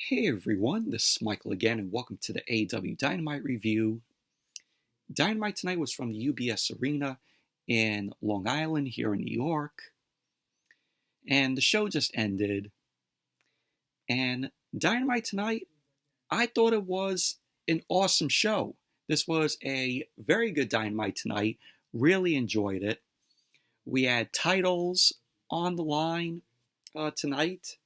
Hey everyone, this is Michael again, and welcome to the AEW Dynamite review. Dynamite tonight was from the UBS Arena in Long Island here in New York, and the show just ended. And Dynamite tonight, I thought it was an awesome show. This was a very good Dynamite tonight, really enjoyed it. We had titles on the line tonight.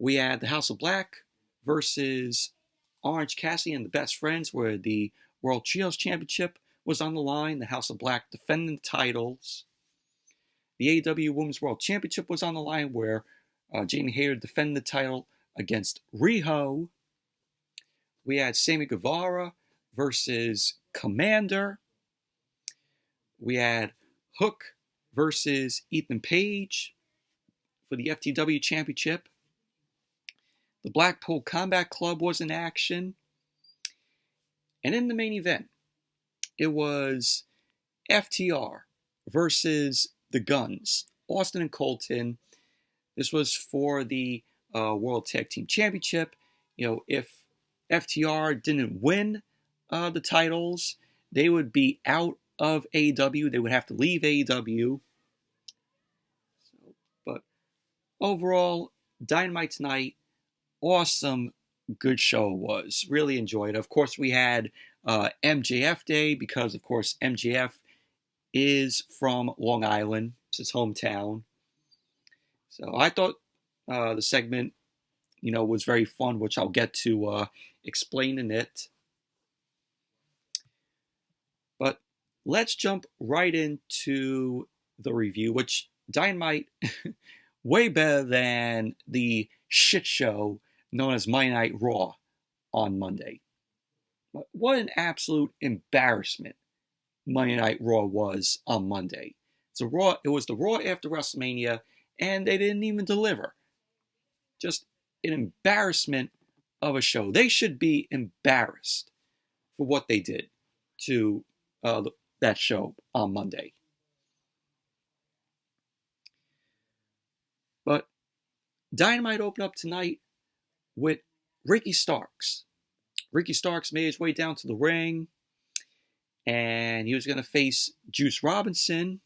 We had the House of Black versus Orange Cassidy and the Best Friends, where the World Trios Championship was on the line. The House of Black defending the titles. The AEW Women's World Championship was on the line, where Jamie Hayter defended the title against Riho. We had Sammy Guevara versus Komander. We had Hook versus Ethan Page for the FTW Championship. The Blackpool Combat Club was in action. And in the main event, it was FTR versus the Guns, Austin and Colton. This was for the World Tag Team Championship. If FTR didn't win the titles, they would be out of AEW. They would have to leave AEW. But overall, Dynamite tonight, awesome, good show was. Really enjoyed it. Of course, we had MJF Day because, of course, MJF is from Long Island. It's his hometown. So I thought the segment, was very fun, which I'll get to explaining it. But let's jump right into the review, which Dynamite, way better than the shit show known as Monday Night Raw on Monday. But what an absolute embarrassment Monday Night Raw was on Monday. It was the Raw after WrestleMania, and they didn't even deliver. Just an embarrassment of a show. They should be embarrassed for what they did to that show on Monday. But Dynamite opened up tonight with Ricky Starks. Ricky Starks made his way down to the ring, and he was going to face Juice Robinson.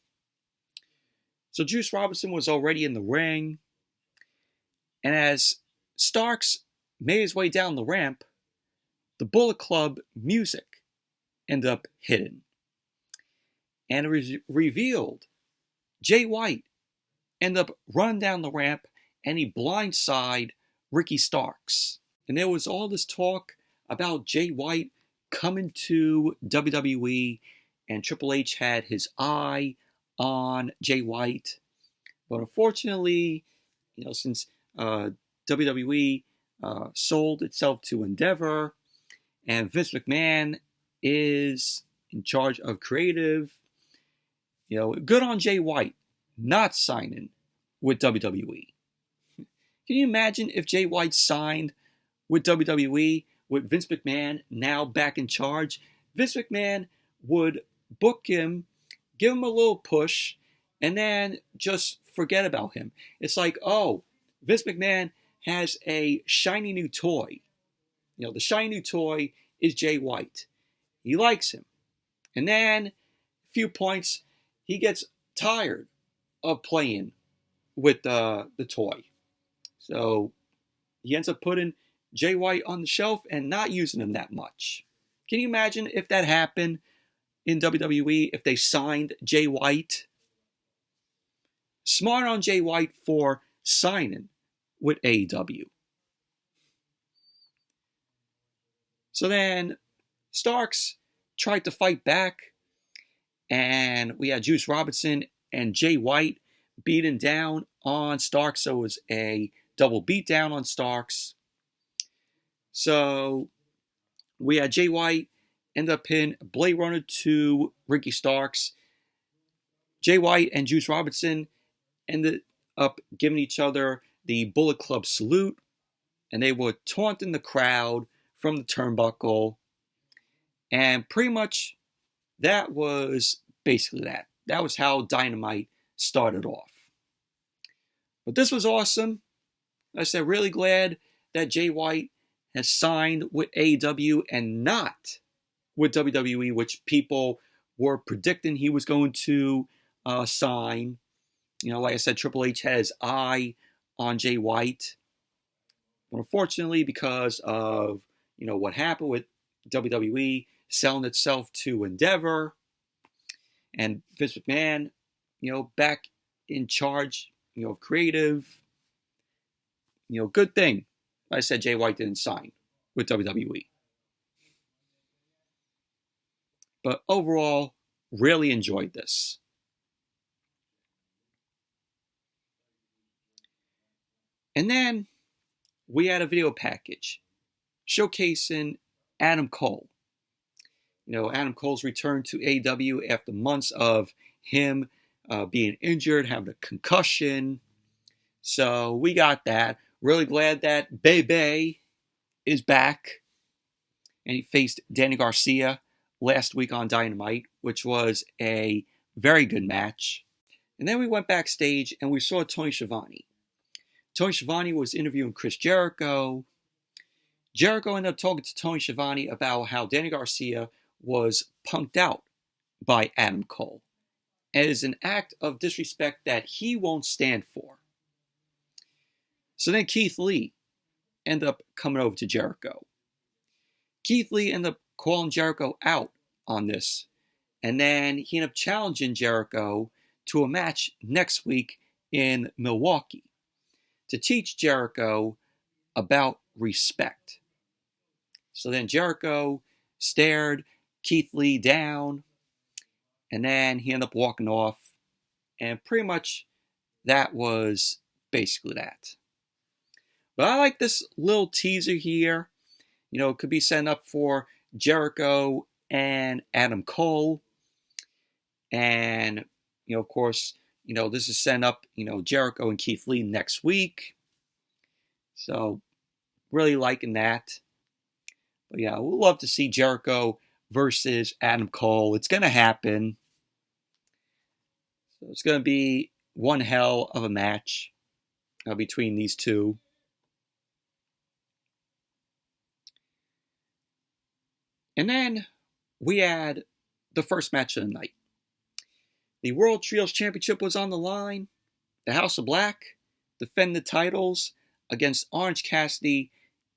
So Juice Robinson was already in the ring, and as Starks made his way down the ramp, the Bullet Club music ended up hitting. And it was revealed Jay White ended up running down the ramp, and he blindsided Ricky Starks. And there was all this talk about Jay White coming to WWE, and Triple H had his eye on Jay White. But unfortunately, since WWE sold itself to Endeavor, and Vince McMahon is in charge of creative, good on Jay White not signing with WWE. Can you imagine if Jay White signed with WWE with Vince McMahon now back in charge? Vince McMahon would book him, give him a little push, and then just forget about him. It's like, Vince McMahon has a shiny new toy. The shiny new toy is Jay White. He likes him. And then, a few points, he gets tired of playing with the toy. So he ends up putting Jay White on the shelf and not using him that much. Can you imagine if that happened in WWE, if they signed Jay White? Smart on Jay White for signing with AEW. So then Starks tried to fight back, and we had Juice Robinson and Jay White beating down on Starks, so it was a double beatdown on Starks. So we had Jay White end up pinning Blade Runner to Ricky Starks. Jay White and Juice Robinson ended up giving each other the Bullet Club salute, and they were taunting the crowd from the turnbuckle. And pretty much that was basically that. That was how Dynamite started off. But this was awesome. Like I said, really glad that Jay White has signed with AEW and not with WWE, which people were predicting he was going to sign. Like I said, Triple H had his eye on Jay White. But unfortunately, because of what happened with WWE selling itself to Endeavor and Vince McMahon, back in charge, of creative, good thing. Like I said, Jay White didn't sign with WWE. But overall, really enjoyed this. And then we had a video package showcasing Adam Cole. Adam Cole's return to AEW after months of him being injured, having a concussion. So we got that. Really glad that Bebe is back. And he faced Danny Garcia last week on Dynamite, which was a very good match. And then we went backstage and we saw Tony Schiavone. Tony Schiavone was interviewing Chris Jericho. Jericho ended up talking to Tony Schiavone about how Danny Garcia was punked out by Adam Cole. And it is an act of disrespect that he won't stand for. So then Keith Lee ended up coming over to Jericho. Keith Lee ended up calling Jericho out on this. And then he ended up challenging Jericho to a match next week in Milwaukee to teach Jericho about respect. So then Jericho stared Keith Lee down, and then he ended up walking off, and pretty much that was basically that. But I like this little teaser here. It could be setting up for Jericho and Adam Cole. And, of course, this is setting up, Jericho and Keith Lee next week. So, really liking that. But yeah, we'd love to see Jericho versus Adam Cole. It's going to happen. So it's going to be one hell of a match between these two. And then we had the first match of the night. The World Trios Championship was on the line. The House of Black defend the titles against Orange Cassidy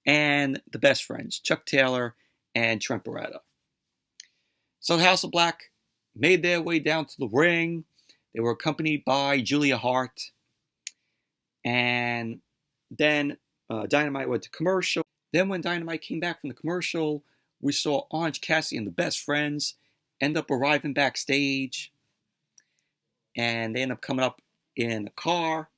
and the Best Friends, Chuck Taylor and Trent Beretta. So the House of Black made their way down to the ring. They were accompanied by Julia Hart. And then Dynamite went to commercial. Then when Dynamite came back from the commercial, we saw Orange Cassidy and the Best Friends end up arriving backstage. And they end up coming up in a car.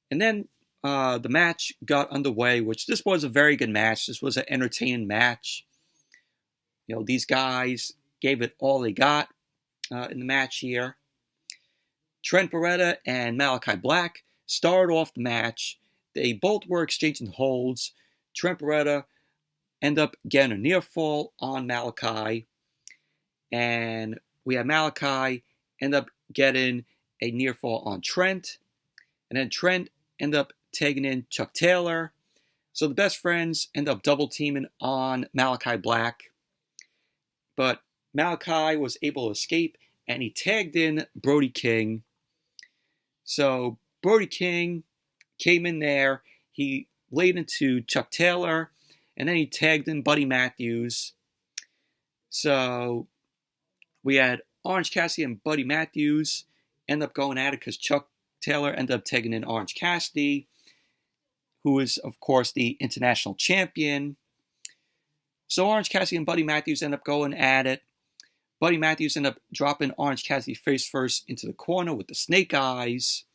And then the match got underway, which this was a very good match. This was an entertaining match. These guys gave it all they got in the match here. Trent Beretta and Malachi Black started off the match. They both were exchanging holds. Trent Beretta ended up getting a near fall on Malachi. And we had Malachi end up getting a near fall on Trent. And then Trent ended up tagging in Chuck Taylor. So the Best Friends end up double teaming on Malachi Black. But Malachi was able to escape and he tagged in Brody King. So Brody King came in there. He laid into Chuck Taylor and then he tagged in Buddy Matthews. So we had Orange Cassidy and Buddy Matthews end up going at it because Chuck Taylor ended up tagging in Orange Cassidy, who is, of course, the international champion. So Orange Cassidy and Buddy Matthews end up going at it. Buddy Matthews ended up dropping Orange Cassidy face first into the corner with the snake eyes.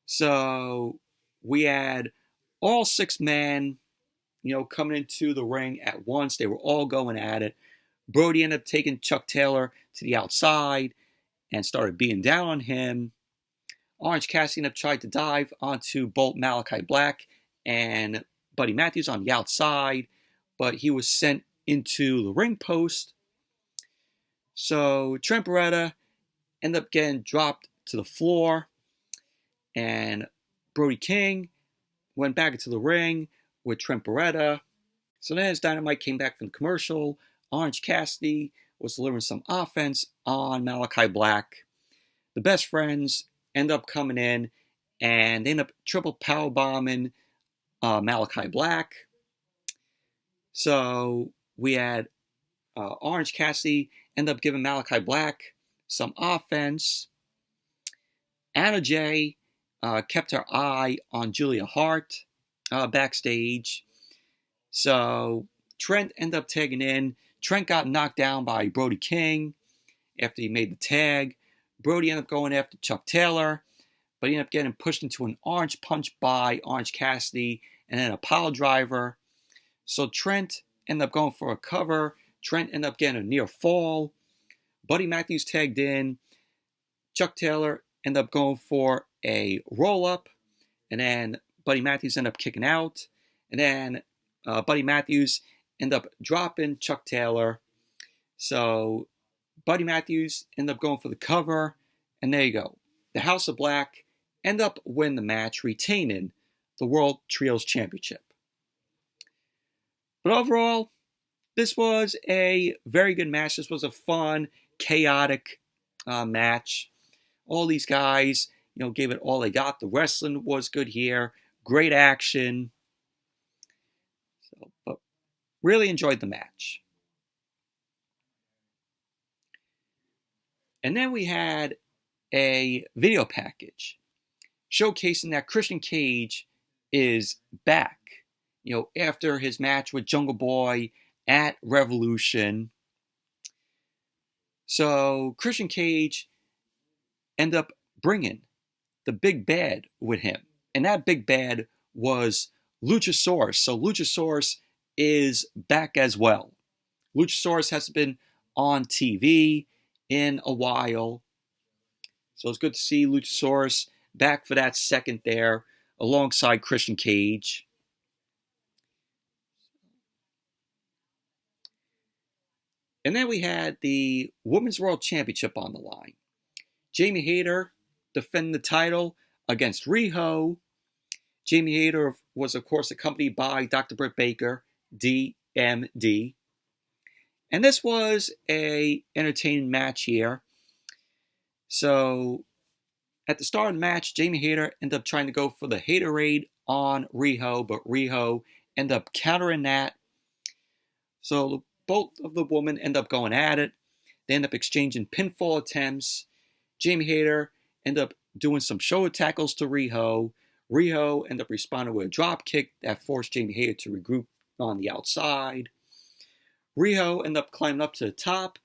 So we had all 6 men, coming into the ring at once. They were all going at it. Brody ended up taking Chuck Taylor to the outside and started beating down on him. Orange Cassidy ended up trying to dive onto both Malachi Black and Buddy Matthews on the outside, but he was sent into the ring post. So Trent Beretta ended up getting dropped to the floor, and Brody King went back into the ring with Trent Beretta. So then as Dynamite came back from the commercial, Orange Cassidy was delivering some offense on Malachi Black. The Best Friends end up coming in and they end up triple powerbombing Malachi Black. So we had Orange Cassidy end up giving Malachi Black some offense. Anna Jay kept her eye on Julia Hart backstage. So Trent ended up tagging in. Trent got knocked down by Brody King after he made the tag. Brody ended up going after Chuck Taylor, but he ended up getting pushed into an orange punch by Orange Cassidy and then a pile driver. So Trent ended up going for a cover. Trent ended up getting a near fall. Buddy Matthews tagged in. Chuck Taylor ended up going for a roll-up. And then Buddy Matthews ended up kicking out. And then Buddy Matthews ended up dropping Chuck Taylor. So Buddy Matthews ended up going for the cover. And there you go. The House of Black ended up winning the match, retaining the World Trios Championship. But overall, this was a very good match. This was a fun, chaotic match. All these guys, gave it all they got. The wrestling was good here. Great action. But really enjoyed the match. And then we had a video package showcasing that Christian Cage is back. After his match with Jungle Boy at Revolution. So Christian Cage ended up bringing the big bad with him. And that big bad was Luchasaurus. So Luchasaurus is back as well. Luchasaurus hasn't been on TV in a while. So it's good to see Luchasaurus back for that second there alongside Christian Cage. And then we had the Women's World Championship on the line. Jamie Hayter defending the title against Riho. Jamie Hayter was, of course, accompanied by Dr. Britt Baker, DMD. And this was a entertaining match here. So, at the start of the match, Jamie Hayter ended up trying to go for the Haterade on Riho, but Riho ended up countering that. So, both of the women end up going at it. They end up exchanging pinfall attempts. Jamie Hayter ended up doing some shoulder tackles to Riho. Riho ended up responding with a drop kick that forced Jamie Hayter to regroup on the outside. Riho ended up climbing up to the top,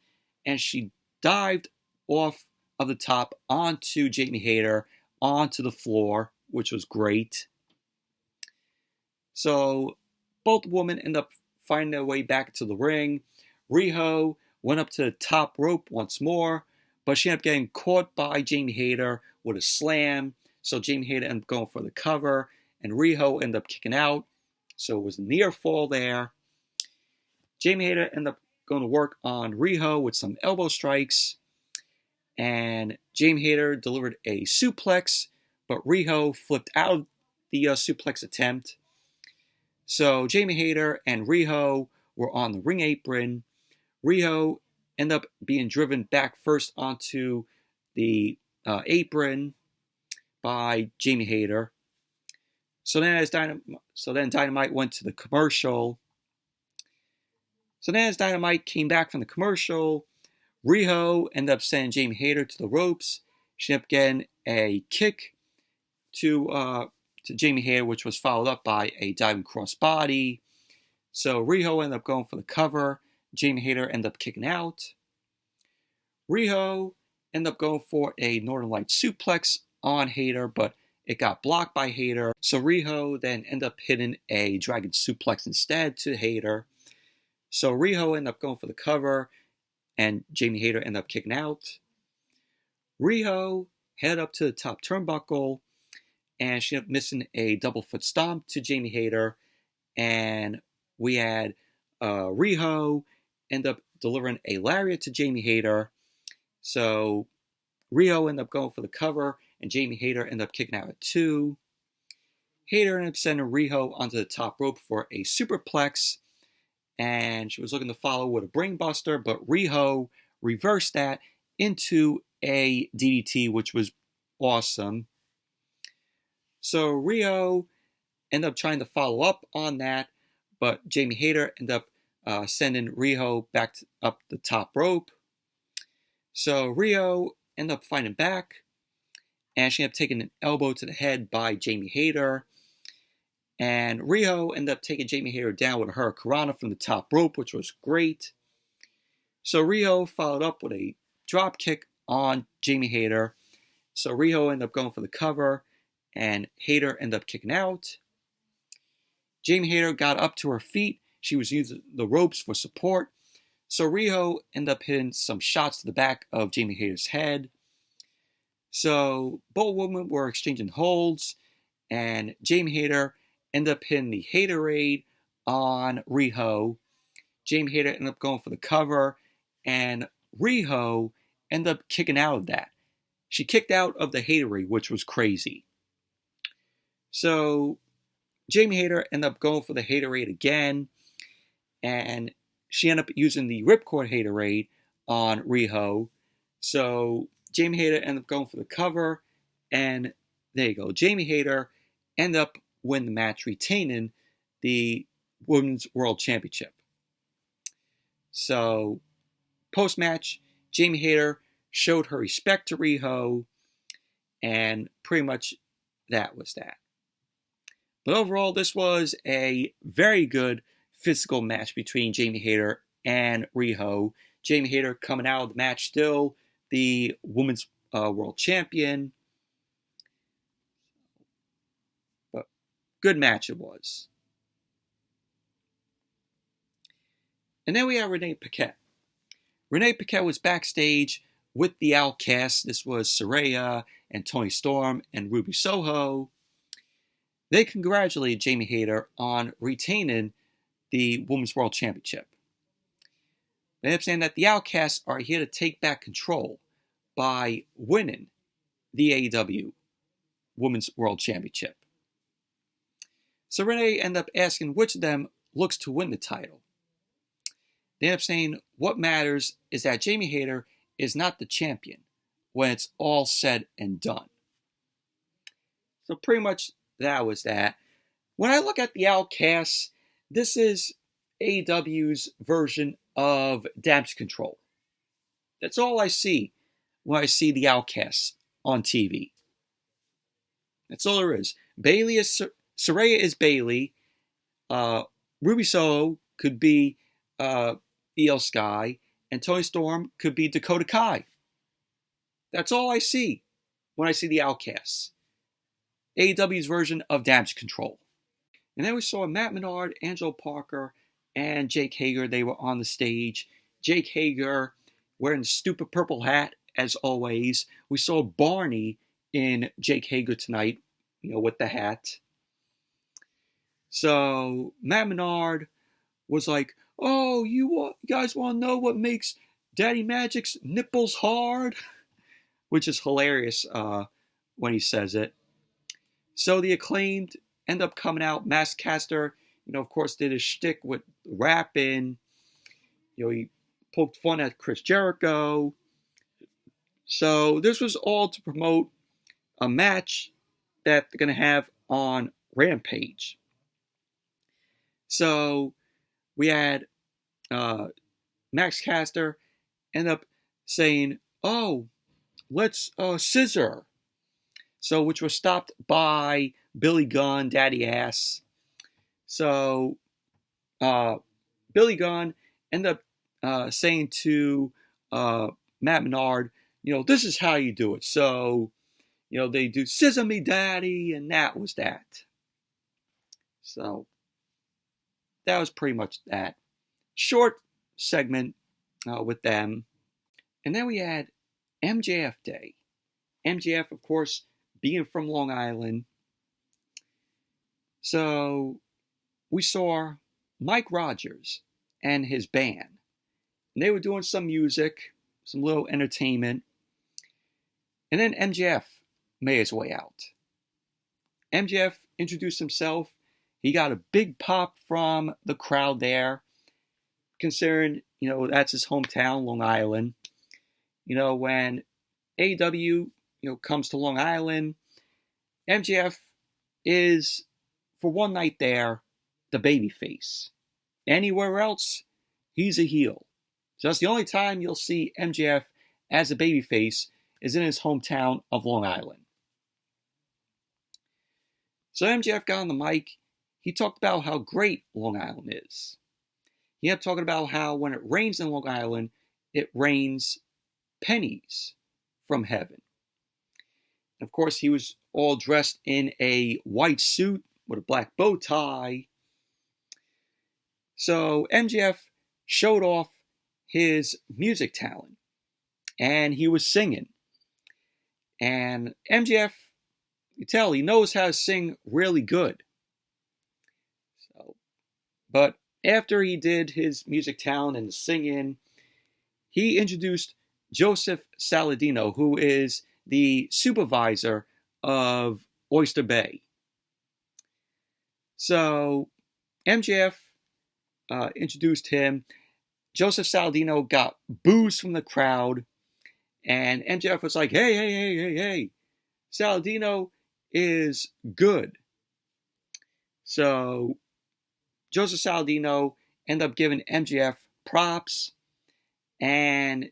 and she dived off of the top onto Jamie Hayter, onto the floor, which was great. So both women end up finding their way back to the ring. Riho went up to the top rope once more, but she ended up getting caught by Jamie Hayter with a slam. So Jamie Hayter ended up going for the cover, and Riho ended up kicking out. So it was a near fall there. Jamie Hayter ended up going to work on Riho with some elbow strikes, and Jamie Hayter delivered a suplex, but Riho flipped out of the suplex attempt. So Jamie Hayter and Riho were on the ring apron. Riho ended up being driven back first onto the apron by Jamie Hayter. So then Dynamite went to the commercial. So then as Dynamite came back from the commercial, Riho ended up sending Jamie Hayter to the ropes. She ended up getting a kick to Jamie Hayter, which was followed up by a diving crossbody. So Riho ended up going for the cover. Jamie Hayter ended up kicking out. Riho ended up going for a Northern Light suplex on Hayter, but it got blocked by Hayter. So Riho then ended up hitting a dragon suplex instead to Hayter. So Riho ended up going for the cover, and Jamie Hayter ended up kicking out. Riho headed up to the top turnbuckle, and she ended up missing a double foot stomp to Jamie Hayter. And we had Riho end up delivering a lariat to Jamie Hayter. So Riho ended up going for the cover, and Jamie Hayter ended up kicking out at 2. Hayter ended up sending Riho onto the top rope for a superplex, and she was looking to follow with a brainbuster, but Riho reversed that into a DDT, which was awesome. So Riho ended up trying to follow up on that, but Jamie Hayter ended up sending Riho back up the top rope. So Riho ended up fighting back, and she ended up taking an elbow to the head by Jamie Hayter. And Riho ended up taking Jamie Hayter down with a Hurricanrana from the top rope, which was great. So Riho followed up with a drop kick on Jamie Hayter. So Riho ended up going for the cover, and Hayter ended up kicking out. Jamie Hayter got up to her feet. She was using the ropes for support. So Riho ended up hitting some shots to the back of Jamie Hayter's head. So both women were exchanging holds, and Jamie Hayter ended up hitting the Haterade on Riho. Jamie Hayter ended up going for the cover, and Riho ended up kicking out of that. She kicked out of the Haterade, which was crazy. So Jamie Hayter ended up going for the Haterade again, and she ended up using the Ripcord Haterade on Riho. So Jamie Hayter ended up going for the cover, and there you go. Jamie Hayter ended up winning the match, retaining the Women's World Championship. So post-match, Jamie Hayter showed her respect to Riho, and pretty much that was that. But overall, this was a very good physical match between Jamie Hayter and Riho. Jamie Hayter coming out of the match still the Women's World Champion. But good match it was. And then we have Renee Paquette. Renee Paquette was backstage with the Outcasts. This was Saraya and Toni Storm and Ruby Soho. They congratulated Jamie Hayter on retaining the Women's World Championship. They ended up saying that the Outcasts are here to take back control by winning the AEW Women's World Championship. So Renee ended up asking which of them looks to win the title. They ended up saying what matters is that Jamie Hayter is not the champion when it's all said and done. So pretty much that was that. When I look at the Outcasts, this is AEW's version of Damage Control. That's all I see when I see the Outcasts on TV. That's all there is. Bailey is Saraya is Bailey. Ruby Soho could be Io Sky, and Toni Storm could be Dakota Kai. That's all I see when I see the Outcasts. AEW's version of Damage Control. And then we saw Matt Menard, Angelo Parker, and Jake Hager. They were on the stage. Jake Hager wearing the stupid purple hat, as always. We saw Barney in Jake Hager tonight, with the hat. So Matt Menard was like, "Oh, you guys want to know what makes Daddy Magic's nipples hard?" Which is hilarious when he says it. So the Acclaimed end up coming out. Maskcaster, of course, did his shtick with rapping. He poked fun at Chris Jericho. So this was all to promote a match that they're going to have on Rampage. So we had Maskcaster end up saying, "Oh, let's scissor." So, which was stopped by Billy Gunn, Daddy Ass. So, Billy Gunn ended up saying to Matt Menard, "This is how you do it." So, they do "Scissor Me, Daddy," and that was that. So, that was pretty much that. Short segment with them. And then we had MJF Day. MJF, of course, being from Long Island. So we saw Mike Rogers and his band. And they were doing some music, some little entertainment. And then MJF made his way out. MJF introduced himself. He got a big pop from the crowd there, considering, that's his hometown, Long Island. When AEW, comes to Long Island, MJF is, for one night there, the babyface. Anywhere else, he's a heel. So that's the only time you'll see MJF as a babyface is in his hometown of Long Island. So MJF got on the mic. He talked about how great Long Island is. He kept talking about how when it rains in Long Island, it rains pennies from heaven. And of course, he was all dressed in a white suit with a black bow tie. So MJF showed off his music talent, and he was singing. And MJF, you tell, he knows how to sing really good. But after he did his music talent and singing, he introduced Joseph Saladino, who is the supervisor of Oyster Bay. So MJF introduced him. Joseph Saladino got boos from the crowd, and MJF was like, hey, Saladino is good. So Joseph Saladino ended up giving MJF props, and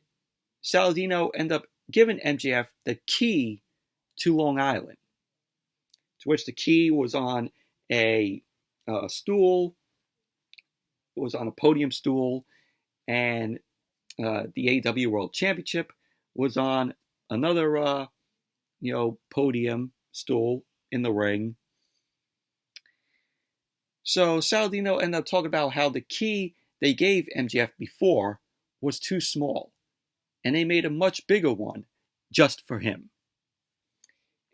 Saladino ended up giving MJF the key to Long Island, to which the key was on a stool, was on a podium stool, and the AEW World Championship was on another, podium stool in the ring. So Saladino ended up talking about how the key they gave MJF before was too small, and they made a much bigger one just for him.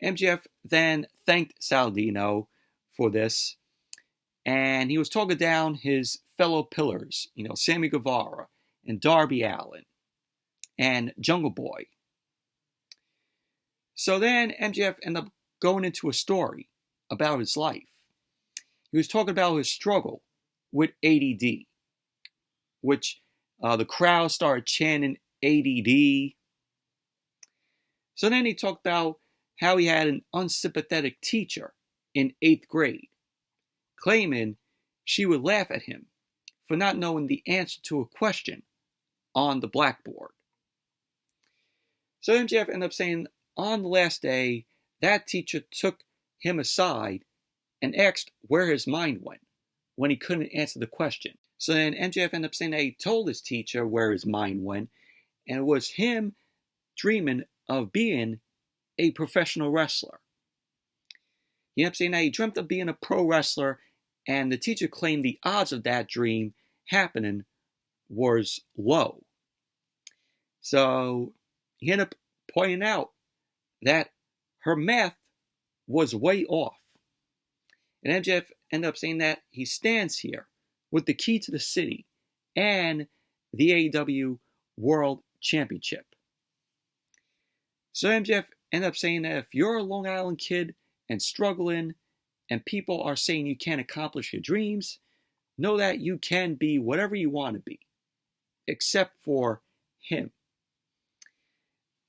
MJF then thanked Saladino for this, and he was talking down his fellow pillars, Sammy Guevara and Darby Allin and Jungle Boy. So then MJF ended up going into a story about his life. He was talking about his struggle with ADD, which the crowd started chanting ADD. So then he talked about how he had an unsympathetic teacher in 8th grade, claiming she would laugh at him for not knowing the answer to a question on the blackboard. So MJF ended up saying on the last day, that teacher took him aside and asked where his mind went when he couldn't answer the question. So then MJF ended up saying that he told his teacher where his mind went, and it was him dreaming of being a professional wrestler. He ended up saying that he dreamt of being a pro wrestler, and the teacher claimed the odds of that dream happening was low. So he ended up pointing out that her math was way off. And MJF ended up saying that he stands here with the key to the city and the AEW World Championship. So MJF ended up saying that if you're a Long Island kid and struggling and people are saying you can't accomplish your dreams, know that you can be whatever you want to be, except for him.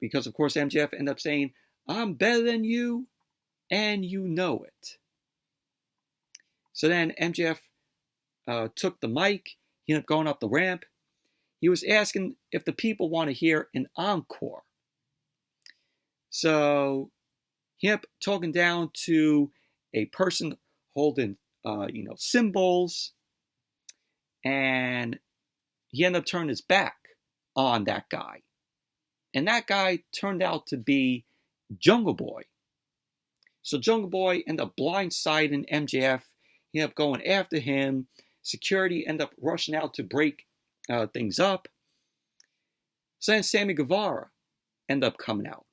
Because, of course, MJF ended up saying, I'm better than you, and you know it. So then MJF took the mic. He ended up going up the ramp. He was asking if the people want to hear an encore. So he ended up talking down to a person holding, symbols, and he ended up turning his back on that guy. And that guy turned out to be Jungle Boy. So Jungle Boy ended up blindsiding MJF. He ended up going after him. Security ended up rushing out to break things up. So then Sammy Guevara ended up coming out.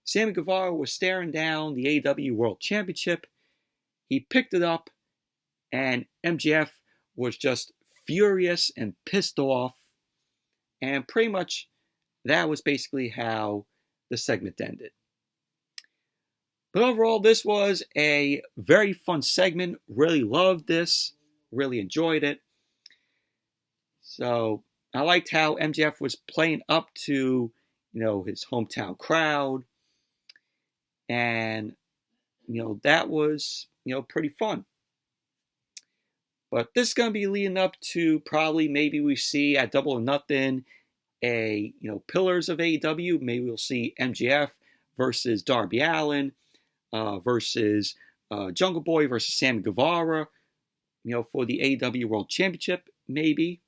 Sammy Guevara was staring down the AEW World Championship. He picked it up, and MJF was just furious and pissed off. And pretty much that was basically how the segment ended. But overall, this was a very fun segment. Really loved this. Really enjoyed it. So I liked how MJF was playing up to, his hometown crowd. And, that was, pretty fun. But this is going to be leading up to probably maybe we see at Double or Nothing Pillars of AEW. Maybe we'll see MJF versus Darby Allin versus Jungle Boy versus Sammy Guevara, for the AEW World Championship, maybe.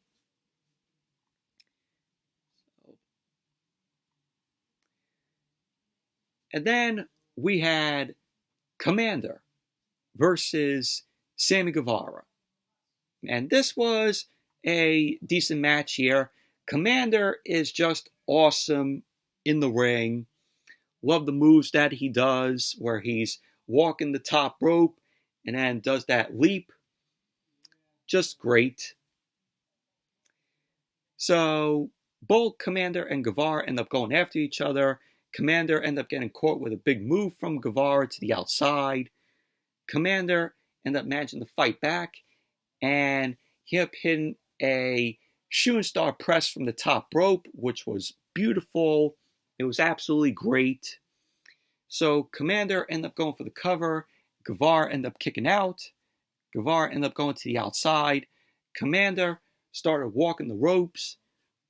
And then we had Komander versus Sammy Guevara. And this was a decent match here. Komander is just awesome in the ring. Love the moves that he does, where he's walking the top rope and then does that leap. Just great. So both Komander and Guevara end up going after each other. Komander end up getting caught with a big move from Guevara to the outside. Komander end up managing to fight back, and he ended up hitting a shooting star press from the top rope, which was beautiful. It was absolutely great. So Komander ended up going for the cover. Guevara ended up kicking out. Guevara ended up going to the outside. Komander started walking the ropes,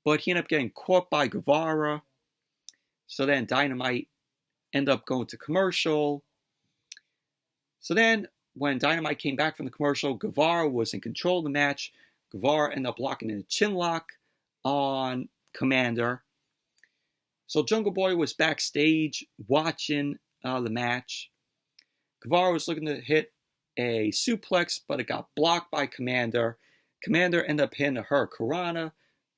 but he ended up getting caught by Guevara. So then Dynamite ended up going to commercial. So then when Dynamite came back from the commercial, Guevara was in control of the match. Guevara ended up locking in a chin lock on Komander. So Jungle Boy was backstage watching the match. Guevara was looking to hit a suplex, but it got blocked by Komander. Komander ended up hitting a Hurricanrana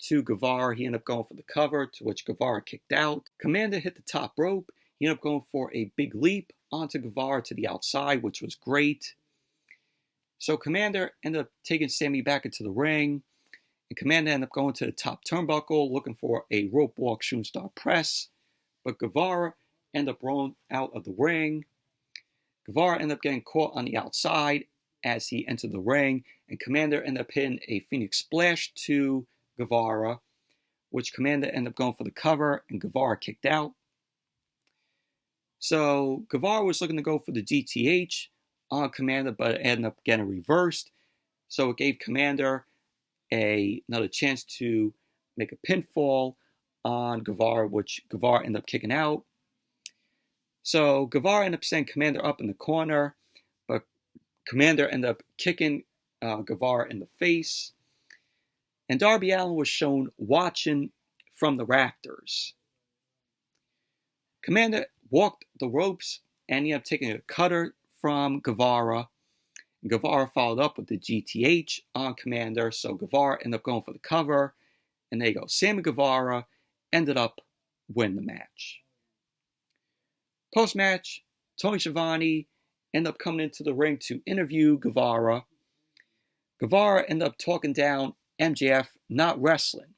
to Guevara. He ended up going for the cover, to which Guevara kicked out. Komander hit the top rope. He ended up going for a big leap onto Guevara to the outside, which was great. So Komander ended up taking Sammy back into the ring. And Komander ended up going to the top turnbuckle, looking for a rope walk shooting star press. But Guevara ended up rolling out of the ring. Guevara ended up getting caught on the outside as he entered the ring. And Komander ended up hitting a Phoenix Splash to Guevara, which Komander ended up going for the cover, and Guevara kicked out. So Guevara was looking to go for the GTH on Komander, but it ended up getting reversed. So it gave Komander another chance to make a pinfall on Guevara, which Guevara ended up kicking out. So Guevara ended up sending Komander up in the corner, but Komander ended up kicking Guevara in the face. And Darby Allin was shown watching from the rafters. Komander walked the ropes and he ended up taking a cutter from Guevara. Guevara followed up with the GTH on Komander, so Guevara ended up going for the cover. And there you go. Sammy Guevara ended up winning the match. Post-match, Tony Schiavone ended up coming into the ring to interview Guevara. Guevara ended up talking down MJF not wrestling.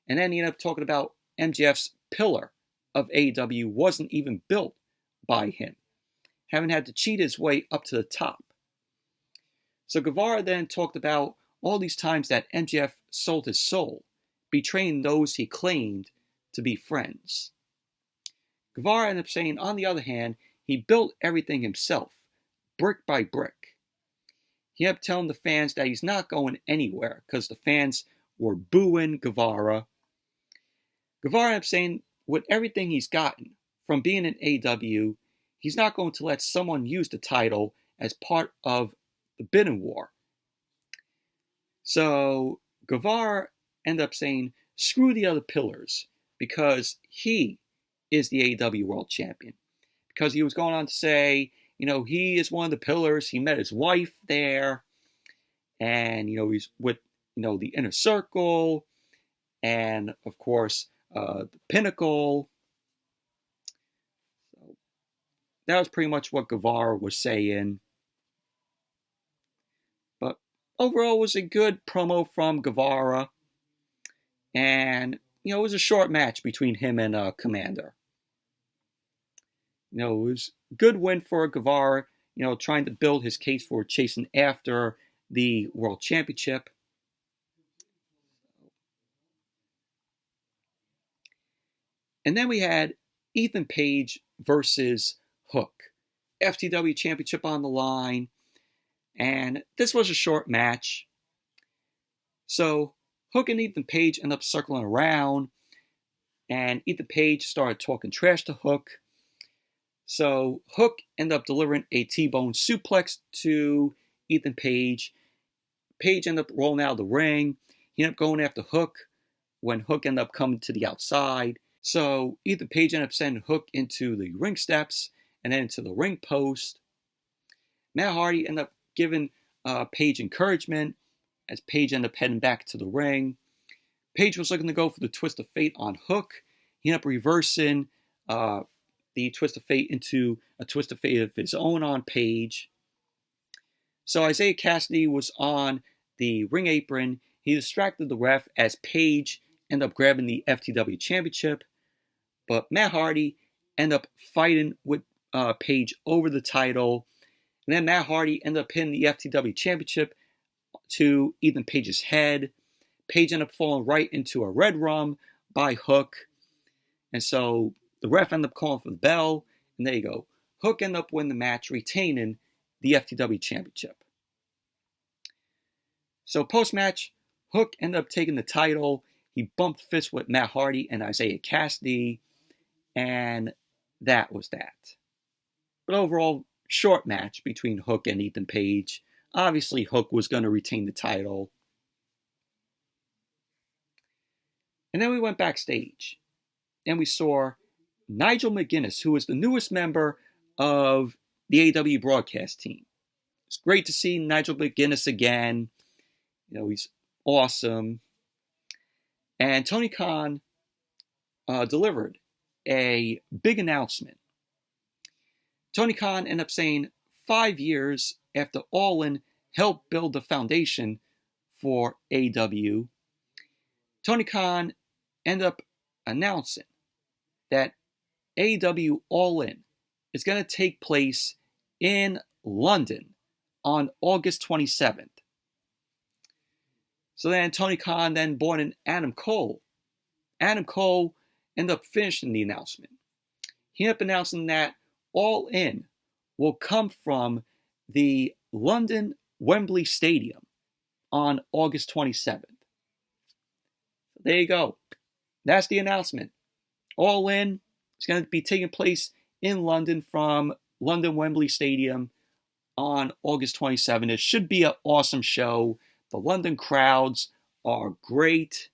And then he ended up talking about MJF's pillar of AEW wasn't even built by him, having had to cheat his way up to the top. So Guevara then talked about all these times that MJF sold his soul, betraying those he claimed to be friends. Guevara ended up saying, on the other hand, he built everything himself, brick by brick. He ended up telling the fans that he's not going anywhere because the fans were booing Guevara. Guevara ended up saying, with everything he's gotten from being in AEW, he's not going to let someone use the title as part of the bidding war. So Guevara ended up saying, screw the other pillars, because he is the AEW World Champion. Because he was going on to say, he is one of the pillars. He met his wife there. And, he's with, the Inner Circle. And, of course, the Pinnacle. So that was pretty much what Guevara was saying. But overall, it was a good promo from Guevara. And, it was a short match between him and Komander. It was good win for Guevara, trying to build his case for chasing after the World Championship. And then we had Ethan Page versus Hook. FTW Championship on the line. And this was a short match. So Hook and Ethan Page end up circling around. And Ethan Page started talking trash to Hook. So Hook ended up delivering a T-bone suplex to Ethan Page. Page ended up rolling out of the ring. He ended up going after Hook when Hook ended up coming to the outside. So Ethan Page ended up sending Hook into the ring steps and then into the ring post. Matt Hardy ended up giving Page encouragement as Page ended up heading back to the ring. Page was looking to go for the twist of fate on Hook. He ended up reversing the twist of fate into a twist of fate of his own on Page. So Isaiah Cassidy was on the ring apron. He distracted the ref as Page ended up grabbing the FTW Championship. But Matt Hardy ended up fighting with Page over the title. And then Matt Hardy ended up pinning the FTW Championship to Ethan Page's head. Page ended up falling right into a red rum by Hook. And so the ref ended up calling for the bell. And there you go. Hook ended up winning the match, retaining the FTW Championship. So post-match, Hook ended up taking the title. He bumped fists with Matt Hardy and Isaiah Cassidy. And that was that. But overall, short match between Hook and Ethan Page. Obviously, Hook was going to retain the title. And then we went backstage. And we saw Nigel McGuinness, who is the newest member of the AEW broadcast team. It's great to see Nigel McGuinness again. He's awesome. And Tony Khan delivered a big announcement. Tony Khan ended up saying 5 years after All In helped build the foundation for AEW, Tony Khan ended up announcing that AEW All In is going to take place in London on August 27th. So then Tony Khan then brought in Adam Cole. Adam Cole ended up finishing the announcement. He ended up announcing that All In will come from the London Wembley Stadium on August 27th. There you go. That's the announcement. All In is going to be taking place in London from London Wembley Stadium on August 27th. It should be an awesome show. The London crowds are great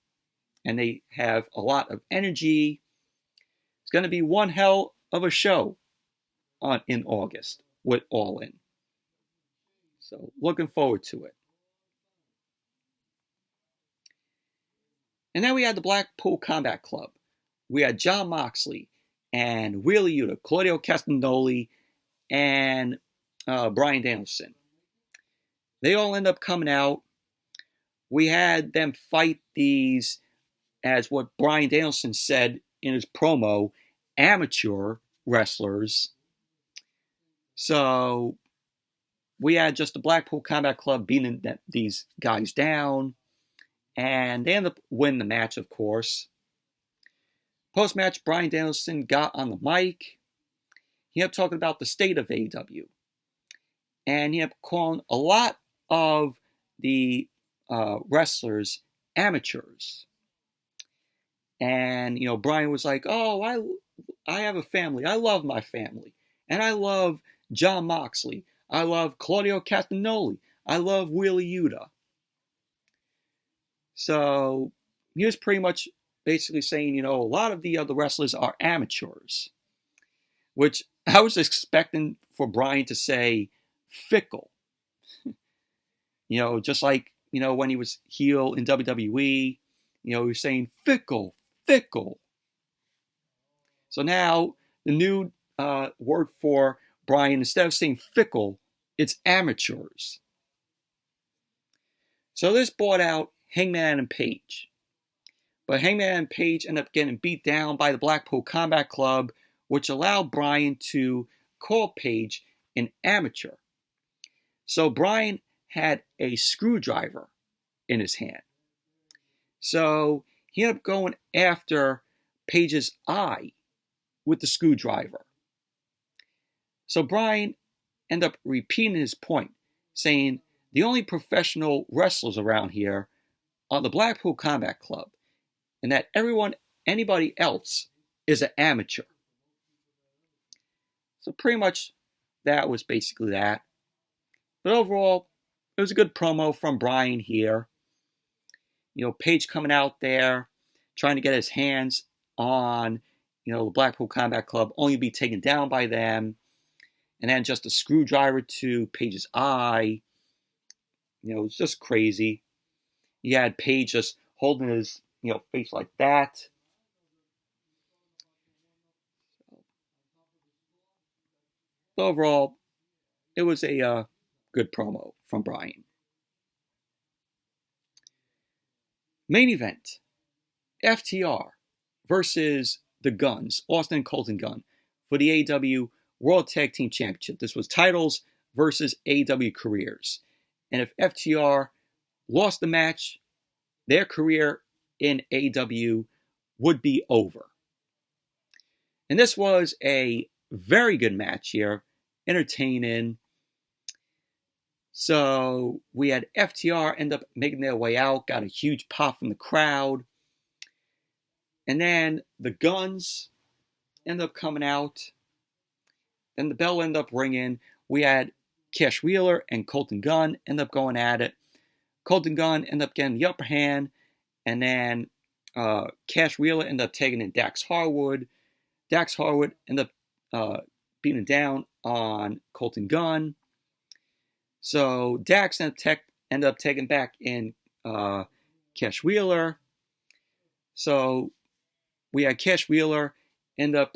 and they have a lot of energy. It's going to be one hell of a show in August with All In. So looking forward to it. And then we had the Blackpool Combat Club. We had Jon Moxley and Wheeler Yuta, Claudio Castagnoli, and Bryan Danielson. They all end up coming out. We had them fight these, as what Bryan Danielson said in his promo, amateur wrestlers. So we had just the Blackpool Combat Club beating these guys down. And they ended up winning the match, of course. Post-match, Bryan Danielson got on the mic. He ended up talking about the state of AEW. And he ended up calling a lot of the wrestlers amateurs. And, Bryan was like, oh, I have a family. I love my family. And I love Jon Moxley. I love Claudio Castagnoli. I love Wheeler Yuta. So he was pretty much basically saying, a lot of the other wrestlers are amateurs. Which I was expecting for Bryan to say fickle. Just like, when he was heel in WWE, he was saying fickle. So now the new word for Bryan, instead of saying fickle, it's amateurs. So this brought out Hangman and Page. But Hangman and Page ended up getting beat down by the Blackpool Combat Club, which allowed Bryan to called Page an amateur. So Bryan had a screwdriver in his hand. So he ended up going after Page's eye with the screwdriver. So Bryan ended up repeating his point, saying the only professional wrestlers around here are the Blackpool Combat Club, and that anybody else is an amateur. So pretty much that was basically that. But overall, it was a good promo from Bryan here. Page coming out there, trying to get his hands on, the Blackpool Combat Club, only to be taken down by them. And then just a screwdriver to Page's eye. It's just crazy. You had Page just holding his, face like that. So overall, it was a good promo from Bryan. Main event, FTR versus the Guns, Austin and Colton Gunn, for the AEW World Tag Team Championship. This was titles versus AEW careers. And if FTR lost the match, their career in AEW would be over. And this was a very good match here, entertaining. So we had FTR end up making their way out, got a huge pop from the crowd. And then the Guns end up coming out. Then the bell ended up ringing. We had Cash Wheeler and Colton Gunn end up going at it. Colton Gunn ended up getting the upper hand. And then Cash Wheeler ended up taking in Dax Harwood. Dax Harwood ended up beating down on Colton Gunn. So Dax ended up taking back in Cash Wheeler. So we had Cash Wheeler end up,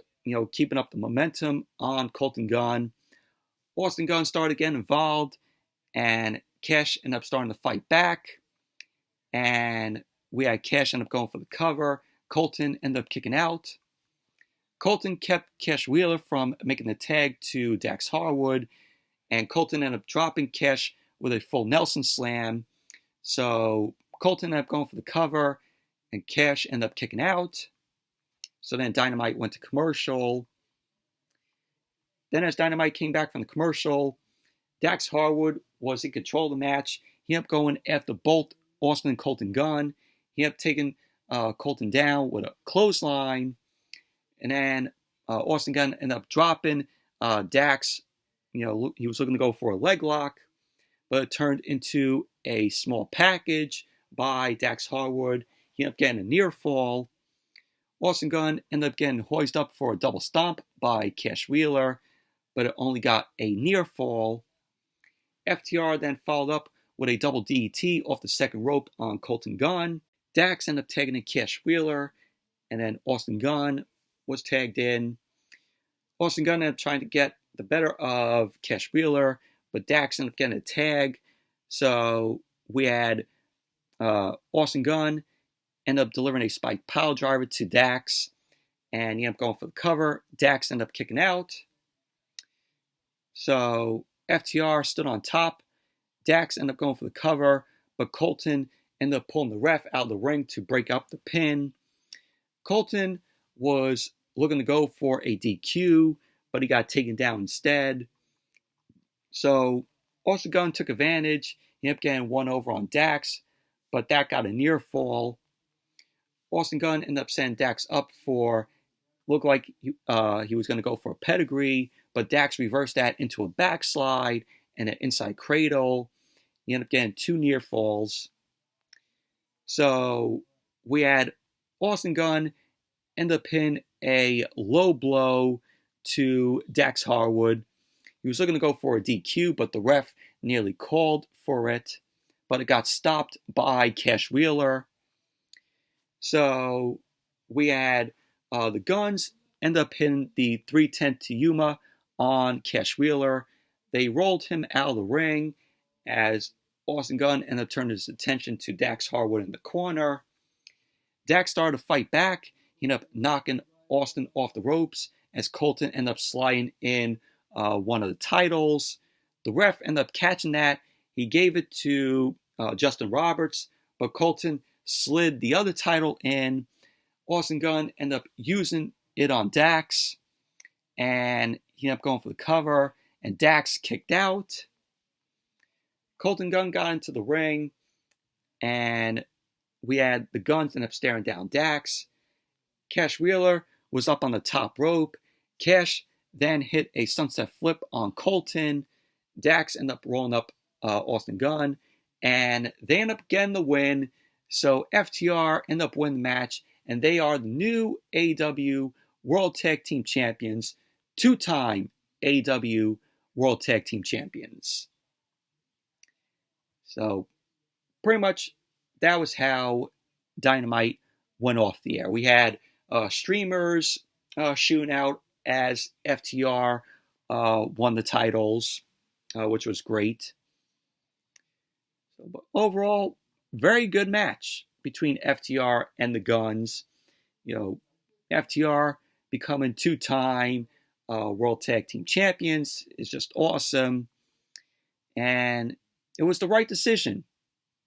keeping up the momentum on Colton Gunn. Austin Gunn started getting involved, and Cash ended up starting to fight back. And we had Cash end up going for the cover. Colton ended up kicking out. Colton kept Cash Wheeler from making the tag to Dax Harwood, and Colton ended up dropping Cash with a full Nelson slam. So Colton ended up going for the cover, and Cash ended up kicking out. So then Dynamite went to commercial. Then as Dynamite came back from the commercial, Dax Harwood was in control of the match. He ended up going after both Austin and Colton Gunn. He ended up taking Colton down with a clothesline. And then Austin Gunn ended up dropping Dax. He was looking to go for a leg lock, but it turned into a small package by Dax Harwood. He ended up getting a near fall. Austin Gunn ended up getting hoisted up for a double stomp by Cash Wheeler, but it only got a near fall. FTR then followed up with a double DDT off the second rope on Colton Gunn. Dax ended up tagging in Cash Wheeler, and then Austin Gunn was tagged in. Austin Gunn ended up trying to get the better of Cash Wheeler, but Dax ended up getting a tag. So we had Austin Gunn end up delivering a spike pile driver to Dax, and he ended up going for the cover. Dax ended up kicking out. So FTR stood on top. Dax ended up going for the cover, but Colton ended up pulling the ref out of the ring to break up the pin. Colton was looking to go for a DQ, but he got taken down instead. So Austin Gunn took advantage. He ended up getting one over on Dax, but that got a near fall. Austin Gunn ended up sending Dax up for, looked like he was going to go for a pedigree, but Dax reversed that into a backslide and an inside cradle. He ended up getting two near falls. So we had Austin Gunn end up hitting a low blow to Dax Harwood. He was looking to go for a DQ, but the ref nearly called for it, but it got stopped by Cash Wheeler. So we had the Guns end up hitting the 310 to Yuma on Cash Wheeler. They rolled him out of the ring as Austin Gunn ended up turning his attention to Dax Harwood in the corner. Dax started to fight back. He ended up knocking Austin off the ropes as Colton ended up sliding in one of the titles. The ref ended up catching that. He gave it to Justin Roberts, but Colton slid the other title in. Austin Gunn ended up using it on Dax, and he ended up going for the cover, and Dax kicked out. Colton Gunn got into the ring, and we had the Guns end up staring down Dax. Cash Wheeler was up on the top rope. Cash then hit a sunset flip on Colton. Dax ended up rolling up Austin Gunn, and they end up getting the win. So FTR end up winning the match, and they are the new AEW World Tag Team Champions, two-time AEW World Tag Team Champions. So pretty much that was how Dynamite went off the air. We had streamers shooting out as FTR won the titles, which was great. So, but overall, very good match between FTR and the Guns. FTR becoming two-time World Tag Team Champions is just awesome. And it was the right decision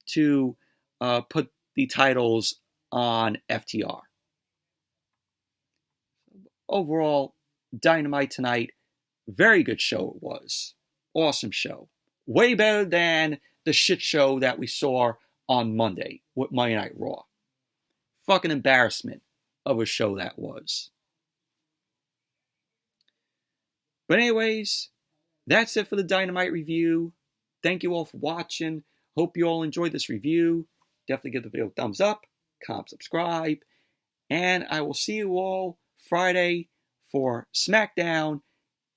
to put the titles on FTR. Overall, Dynamite tonight, very good show it was. Awesome show. Way better than the shit show that we saw on Monday with Monday Night Raw. Fucking embarrassment of a show that was. But anyways, that's it for the Dynamite review. Thank you all for watching. Hope you all enjoyed this review. Definitely give the video a thumbs up, comment, subscribe. And I will see you all Friday for SmackDown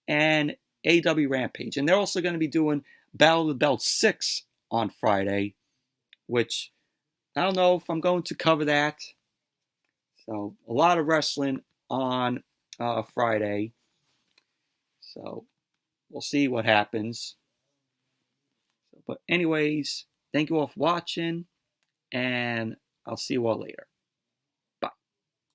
and AEW Rampage. And they're also going to be doing Battle of the Belt 6 on Friday, which I don't know if I'm going to cover that. So a lot of wrestling on Friday. So we'll see what happens. But anyways, thank you all for watching, and I'll see you all later.